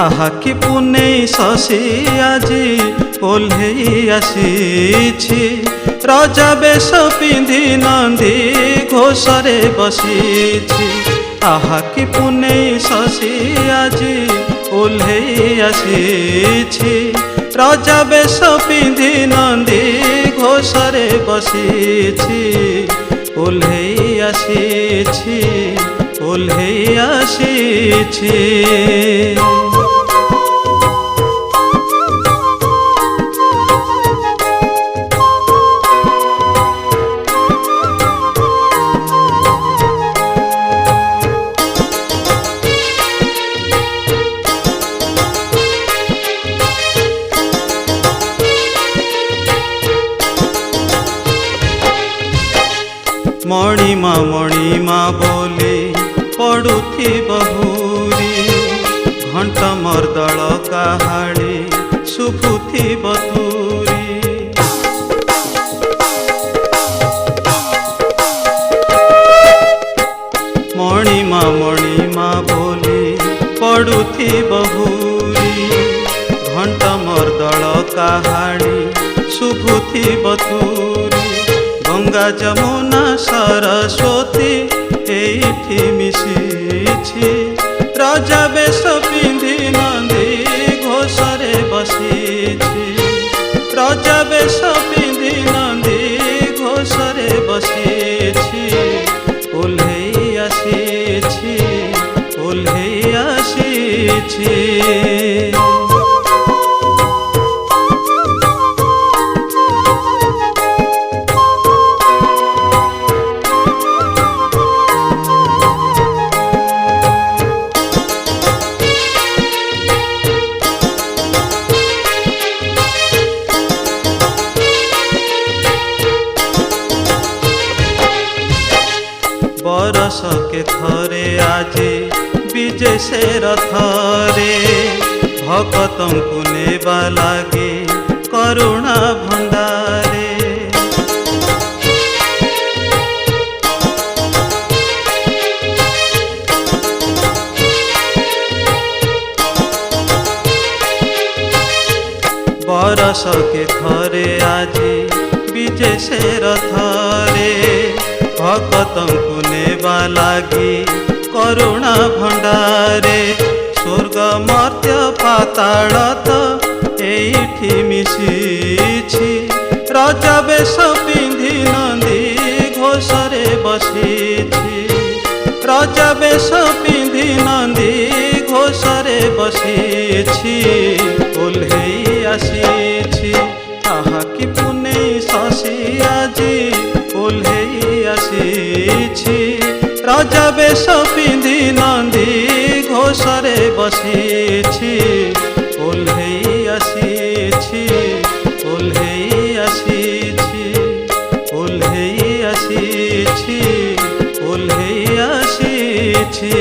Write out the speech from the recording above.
आहा कि पुने शशि आजी ओह्लेई आसीछि राजा बेश पिंधि नंदी घोषरे बसीछि। आहा कि पुने शशि आजी ओह्लेई आसीछि राजा बेश पिंधि नंदी घोषरे बसीछि। ओह्लेई आसीछि ओह्लेई आसीछि। मणिमा बोली पड़ुथी बहुरी घंट मर्दल काहाड़ी शुभुथी बतूरी। मणिमा बोली पड़ुथी बहुरी घंट मर्दल काहाड़ी शुभुथी बतूरी। गंगा जमुना सरस्वती एठी मिशिछि राजा बेश पिंधि नंदी घोषरे बसीछि। राजा बेश पिंधि नंदी घोषरे बसीछि। ओह्लेई आसीछि ओह्लेई आसीछि। बरस के थरे आजे विजय से रथरे भगतम को नेबा लागे करुणा भंडारे। बरस के थरे आजे विजय से रथरे भगतम को नेबा लागी करुणा भंडारे। स्वर्ग मर्त्य पाताल तो एठी मिशिछि राजा बेश पिंधि नंदी घोषरे बसीछि। राजा बेश पिंधि नंदी घोषरे बसीछि। ओह्लेई आसीछि आहा कि पुने शशि आजी ओह्लेई आसीछि राजा बेश पिंधि नंदी घोषरे बसीछि। ओह्लेई आसीछि ओह्लेई आसीछि ओह्लेई आसीछि ओह्लेई आसीछि।